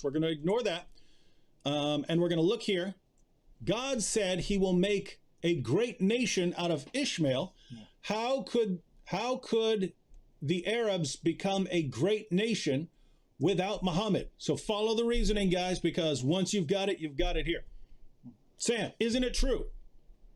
We're going to ignore that. And we're going to look here. God said he will make a great nation out of Ishmael. How could the Arabs become a great nation without Muhammad? So follow the reasoning, guys, because once you've got it here. Sam, isn't it true?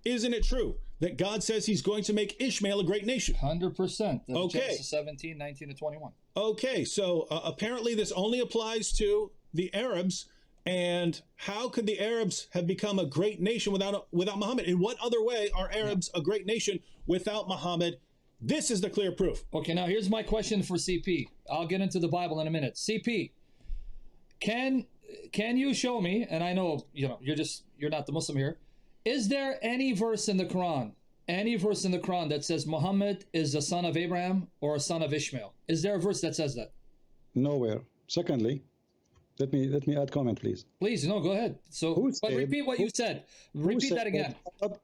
Isn't it true that God says he's going to make Ishmael a great nation? 100%. Okay. Genesis 17, 19 to 21. Okay, so apparently this only applies to the Arabs. And how could the Arabs have become a great nation without Muhammad? In what other way are Arabs a great nation without Muhammad? This is the clear proof. Okay, now here's my question for CP. I'll get into the Bible in a minute. CP, can you show me, and I know you're not the Muslim here, is there any verse in the Quran that says Muhammad is a son of Abraham or a son of Ishmael? Is there a verse that says that? Nowhere. Secondly, let me add comment, please. Please, no, go ahead. So, but repeat what you said. Repeat that again.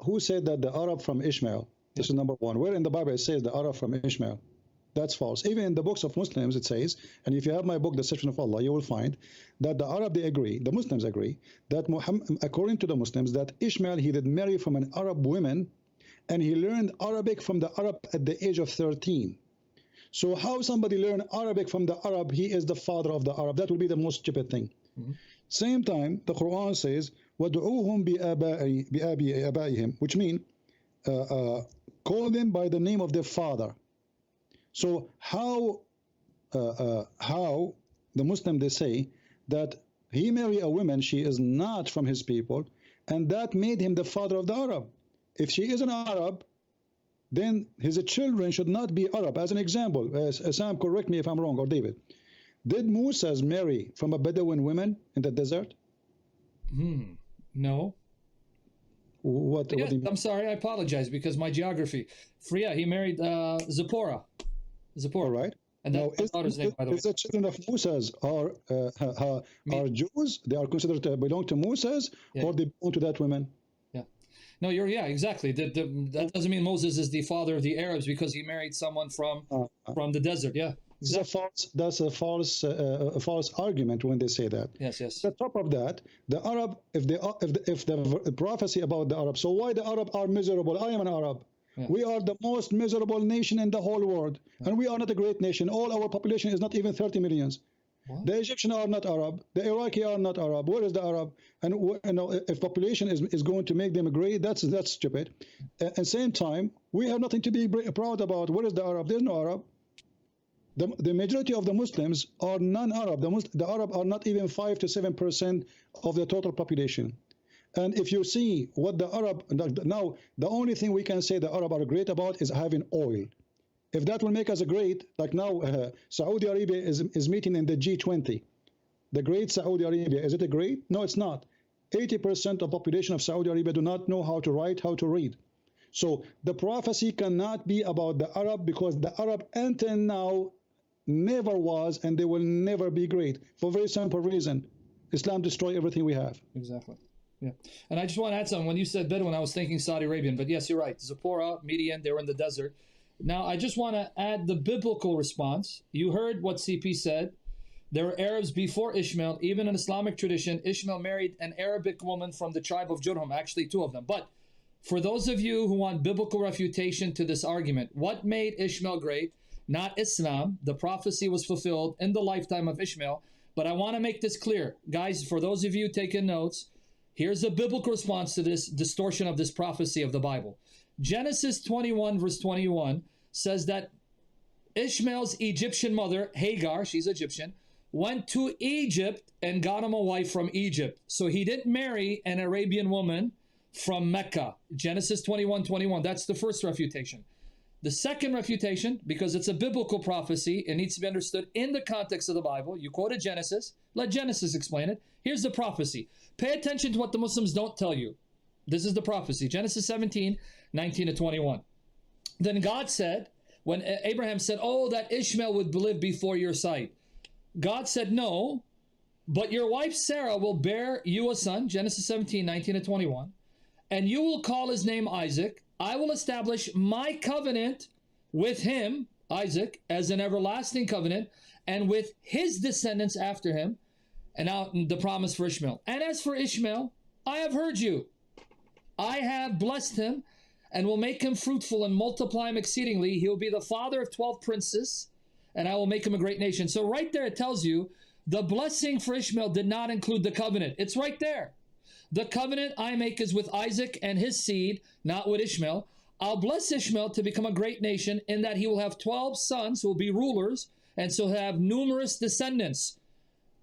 Who said that the Arab from Ishmael? This is number one. Where in the Bible it says the Arab from Ishmael? That's false. Even in the books of Muslims it says, and if you have my book, The Deception of Allah, you will find that the Arab, the Muslims agree, that Muhammad, according to the Muslims, that Ishmael, he did marry from an Arab woman, and he learned Arabic from the Arab at the age of 13. So how somebody learn Arabic from the Arab, he is the father of the Arab? That will be the most stupid thing. Same time, the Quran says, وَدْعُوهُمْ بِآبَائِهِمْ, which means call them by the name of their father. So how the Muslim, they say that he married a woman, she is not from his people, and that made him the father of the Arab. If she is an Arab, then his children should not be Arab. As an example, Sam, correct me if I'm wrong, or David, did Moses marry from a Bedouin woman in the desert? No. What do you mean? I'm sorry, I apologize because my geography. He married Zipporah. All right. And now, that's daughter's name, by the way. Is the children of Moses are Jews? They are considered to belong to Moses, or they belong to that woman? No, exactly. That doesn't mean Moses is the father of the Arabs because he married someone from the desert. Yeah, exactly. That's a false argument when they say that. Yes. On top of that, the Arab, if the prophecy about the Arab, so why the Arab are miserable? I am an Arab. Yeah. We are the most miserable nation in the whole world, and we are not a great nation. All our population is not even 30 millions. What? The Egyptians are not Arab. The Iraqi are not Arab. Where is the Arab? And if population is going to make them great, that's stupid. At the same time, we have nothing to be proud about. Where is the Arab? There's no Arab. The majority of the Muslims are non-Arab. The Arab are not even 5 to 7% of the total population. And if you see what the Arab, now the only thing we can say the Arab are great about is having oil. If that will make us a great, like now Saudi Arabia is meeting in the G20. The great Saudi Arabia, is it a great? No, it's not. 80% of population of Saudi Arabia do not know how to write, how to read. So the prophecy cannot be about the Arab because the Arab until now never was and they will never be great for a very simple reason. Islam destroy everything we have. Exactly. Yeah. And I just want to add something. When you said Bedouin, I was thinking Saudi Arabian, but yes, you're right. Zipporah, Midian, they were in the desert. Now, I just want to add the biblical response. You heard what CP said. There were Arabs before Ishmael. Even in Islamic tradition, Ishmael married an Arabic woman from the tribe of Jurhum, actually 2 of them. But for those of you who want biblical refutation to this argument, what made Ishmael great? Not Islam. The prophecy was fulfilled in the lifetime of Ishmael. But I want to make this clear. Guys, for those of you taking notes, here's a biblical response to this distortion of this prophecy of the Bible. Genesis 21 verse 21 says that Ishmael's Egyptian mother, Hagar, she's Egyptian, went to Egypt and got him a wife from Egypt. So he didn't marry an Arabian woman from Mecca. Genesis 21:21. That's the first refutation. The second refutation, because it's a biblical prophecy, it needs to be understood in the context of the Bible. You quoted Genesis. Let Genesis explain it. Here's the prophecy. Pay attention to what the Muslims don't tell you. This is the prophecy. Genesis 17, 19 to 21. Then God said, when Abraham said, oh, that Ishmael would live before your sight. God said, no, but your wife Sarah will bear you a son, Genesis 17, 19 to 21, and you will call his name Isaac. I will establish my covenant with him, Isaac, as an everlasting covenant, and with his descendants after him. And now the promise for Ishmael. And as for Ishmael, I have heard you. I have blessed him and will make him fruitful and multiply him exceedingly. He will be the father of 12 princes, and I will make him a great nation. So right there it tells you the blessing for Ishmael did not include the covenant. It's right there. The covenant I make is with Isaac and his seed, not with Ishmael. I'll bless Ishmael to become a great nation in that he will have 12 sons who will be rulers, and so have numerous descendants.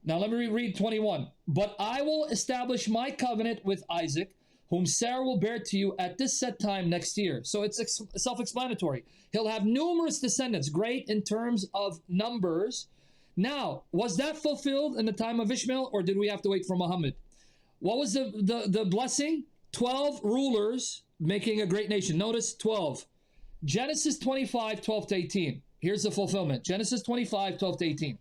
Now let me read 21. But I will establish my covenant with Isaac, whom Sarah will bear to you at this set time next year. So it's self-explanatory. He'll have numerous descendants, great in terms of numbers. Now, was that fulfilled in the time of Ishmael, or did we have to wait for Muhammad? What was the blessing? 12 rulers making a great nation. Notice 12. Genesis 25, 12 to 18. Here's the fulfillment. Genesis 25, 12 to 18.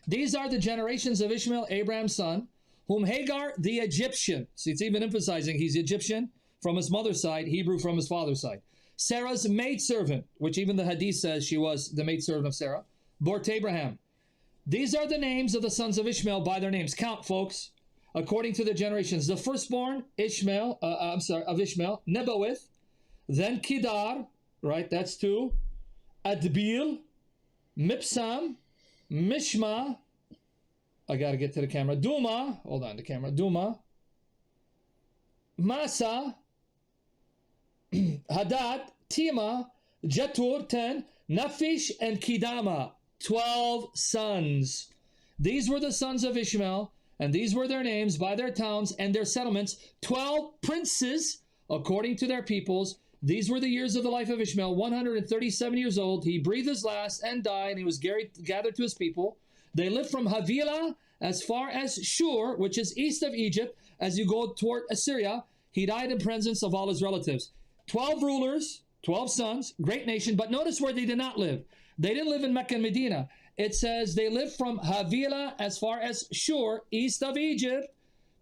These are the generations of Ishmael, Abraham's son, whom Hagar the Egyptian, see, it's even emphasizing he's Egyptian from his mother's side, Hebrew from his father's side. Sarah's maidservant, which even the hadith says she was the maidservant of Sarah, bore to Abraham. These are the names of the sons of Ishmael by their names. Count, folks, according to the generations. The firstborn, of Ishmael, Nebawith, then Kedar, right, that's 2, Adbil, Mipsam, Mishma, I got to get to the camera, Duma, hold on, the camera, Duma, Masa, Hadad, Tima, Jetur, 10, Naphish, and Kidama, 12 sons. These were the sons of Ishmael, and these were their names by their towns and their settlements, 12 princes, according to their peoples. These were the years of the life of Ishmael, 137 years old. He breathed his last and died, and he was gathered to his people. They lived from Havilah as far as Shur, which is east of Egypt, as you go toward Assyria. He died in presence of all his relatives. 12 rulers, 12 sons, great nation. But notice where they did not live. They didn't live in Mecca and Medina. It says they lived from Havilah as far as Shur, east of Egypt,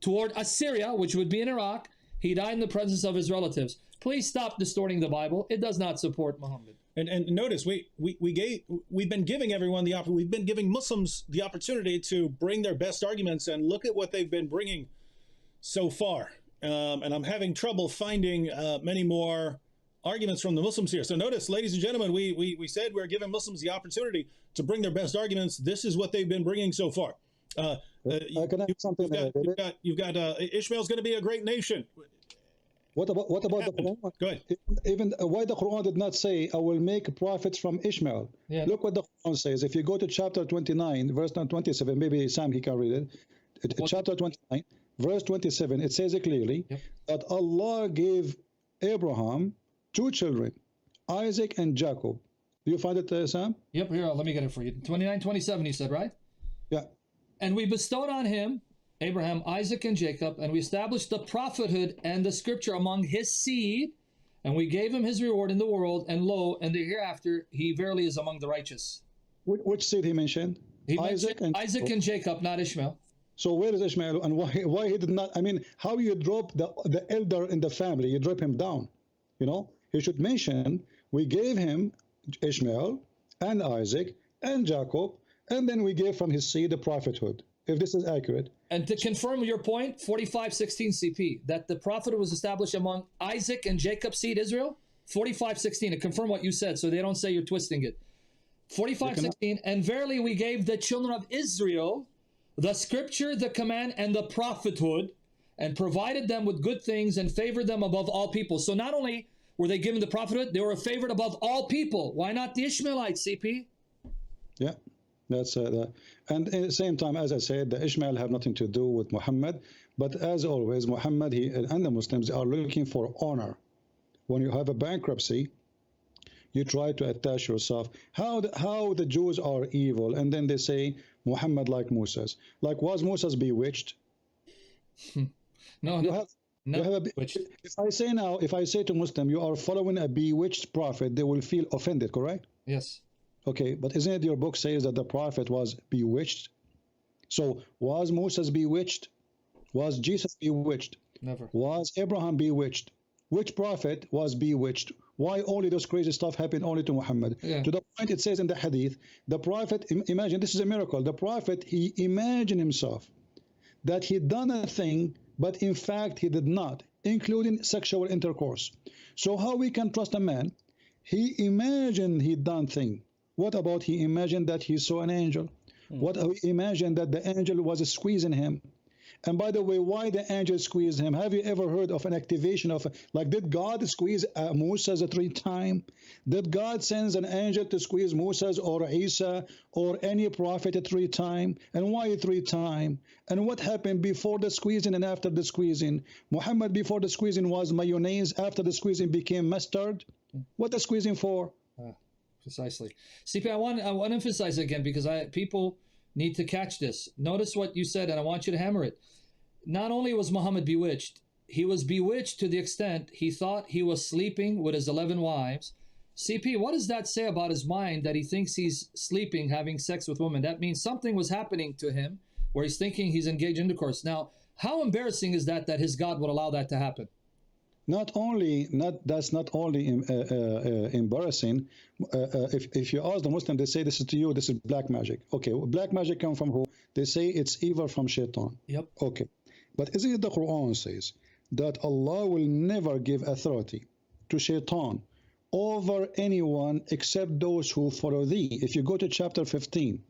toward Assyria, which would be in Iraq. He died in the presence of his relatives. Please stop distorting the Bible. It does not support Muhammad. And notice we've been giving everyone we've been giving Muslims the opportunity to bring their best arguments, and look at what they've been bringing so far. And I'm having trouble finding many more arguments from the Muslims here. So notice, ladies and gentlemen, we said we're giving Muslims the opportunity to bring their best arguments. This is what they've been bringing so far. Can I add something? You've got Ishmael's going to be a great nation. What about the Quran? Go ahead. Even why the Quran did not say, I will make prophets from Ishmael. Yeah. Look what the Quran says. If you go to chapter 29, verse 27, maybe Sam, he can read it. Chapter 29, verse 27, it says it clearly that Allah gave Abraham 2 children, Isaac and Jacob. Do you find it, Sam? Yep, here, let me get it for you. 29, 27, he said, right? Yeah. And we bestowed on him Abraham, Isaac, and Jacob, and we established the prophethood and the scripture among his seed, and we gave him his reward in the world, and lo, in the hereafter, he verily is among the righteous. Which seed he mentioned? He mentioned Isaac and Jacob, not Ishmael. So where is Ishmael, and why he did not? I mean, how you drop the elder in the family? You drop him down. You know, he should mention we gave him Ishmael and Isaac and Jacob, and then we gave from his seed the prophethood. If this is accurate. And to confirm your point, 45:16 CP, that the prophethood was established among Isaac and Jacob's seed Israel, 45:16, to confirm what you said, so they don't say you're twisting it. 45:16, and verily we gave the children of Israel the scripture, the command, and the prophethood, and provided them with good things and favored them above all people. So not only were they given the prophethood, they were favored above all people. Why not the Ishmaelites, CP? Yeah. That's that. And at the same time, as I said, the Ishmael have nothing to do with Muhammad. But as always, Muhammad and the Muslims are looking for honor. When you have a bankruptcy, you try to attach yourself. How the Jews are evil, and then they say Muhammad like Moses. Like, was Moses bewitched? No. If I say to Muslim, you are following a bewitched prophet, they will feel offended, correct? Yes. Okay, but isn't it your book says that the prophet was bewitched? So was Moses bewitched? Was Jesus bewitched? Never. Was Abraham bewitched? which prophet was bewitched? Why only those crazy stuff happened only to Muhammad? Yeah. To the point it says in the hadith, the prophet, imagine, this is a miracle. The prophet, he imagined himself that he'd done a thing, but in fact he did not, including sexual intercourse. So how we can trust a man? He imagined he'd done thing. What about he imagined that he saw an angel? What he imagined that the angel was squeezing him? And by the way, why the angel squeezed him? Have you ever heard of an activation of, like, did God squeeze Moses 3 times? Did God send an angel to squeeze Moses or Isa or any prophet 3 times? And why 3 times? And what happened before the squeezing and after the squeezing? Muhammad before the squeezing was mayonnaise, after the squeezing became mustard. What the squeezing for? Precisely. CP, I want to emphasize again because people need to catch this. Notice what you said, and I want you to hammer it. Not only was Muhammad bewitched, he was bewitched to the extent he thought he was sleeping with his 11 wives. CP, what does that say about his mind that he thinks he's sleeping, having sex with women? That means something was happening to him where he's thinking he's engaged in intercourse. Now, how embarrassing is that his God would allow that to happen? That's not only embarrassing. If you ask the Muslim, they say this is to you, this is black magic. Okay, black magic come from who? They say it's evil from shaitan. Yep. Okay, but isn't it the Quran says that Allah will never give authority to shaitan over anyone except those who follow thee? If you go to chapter 15,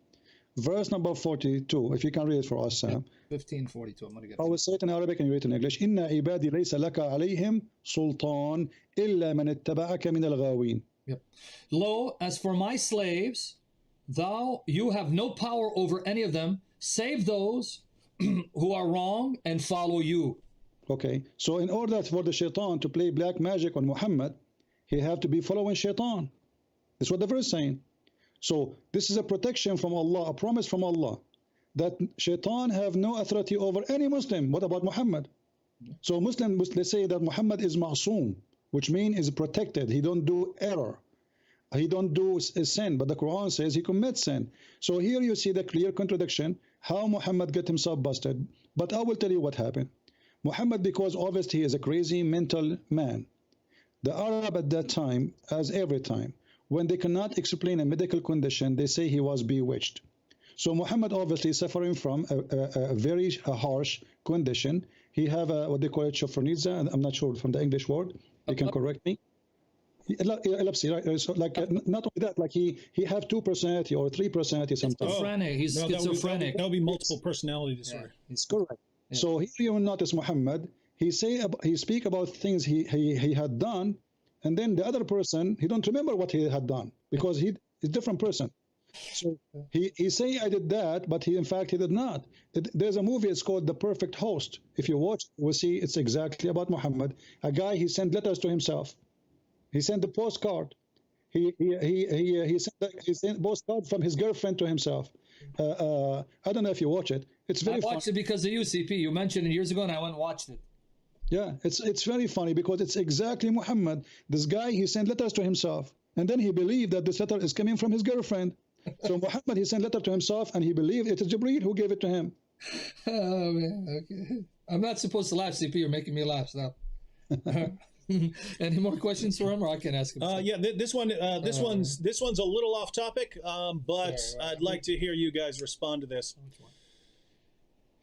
verse number 42, if you can read it for us, Sam. 15:42. I'm going to get it. I will say it in Arabic and you read it in English. Inna ibadi laysa laka alayhim sultan illa man ittaba'aka min al-ghawin. Yep. Lo, as for my slaves, you have no power over any of them, save those who are wrong and follow you. Okay, so in order for the shaitan to play black magic on Muhammad, he have to be following shaitan. That's what the verse is saying. So this is a protection from Allah, a promise from Allah, that shaitan have no authority over any Muslim. What about Muhammad? So Muslims, they say that Muhammad is ma'soom, which means is protected. He don't do error. He don't do sin, but the Quran says he commits sin. So here you see the clear contradiction, how Muhammad get himself busted. But I will tell you what happened. Muhammad, because obviously he is a crazy mental man. The Arab at that time, as every time, when they cannot explain a medical condition, they say he was bewitched. So Muhammad obviously is suffering from a very harsh condition. He have what they call it shofroniza, and I'm not sure from the English word. You can correct me. Epilepsy, right? So like not only that, like he have 2 personality or 3 personality sometimes. Schizophrenic. He's schizophrenic. That would be multiple personality disorder. Yeah, he's Correct. Yeah. So here you will notice Muhammad. He speak about things he had done, and then the other person he don't remember what he had done because he's a different person. So he say I did that, but in fact he did not. There's a movie. It's called The Perfect Host. If you watch, we'll see it's exactly about Muhammad. A guy, he sent letters to himself. He sent the postcard. He sent postcard from his girlfriend to himself. I don't know if you watch it. It's very. I watched it because of you, CP. You mentioned it years ago, and I went and watched it. Yeah, it's very funny because it's exactly Muhammad. This guy, he sent letters to himself, and then he believed that this letter is coming from his girlfriend. So Muhammad, he sent letter to himself, and he believed it is Jibreel who gave it to him. Oh man, okay. I'm not supposed to laugh, CP. You're making me laugh now. Any more questions for him, or I can ask him? Yeah, this one's a little off topic, but I'd like to hear you guys respond to this.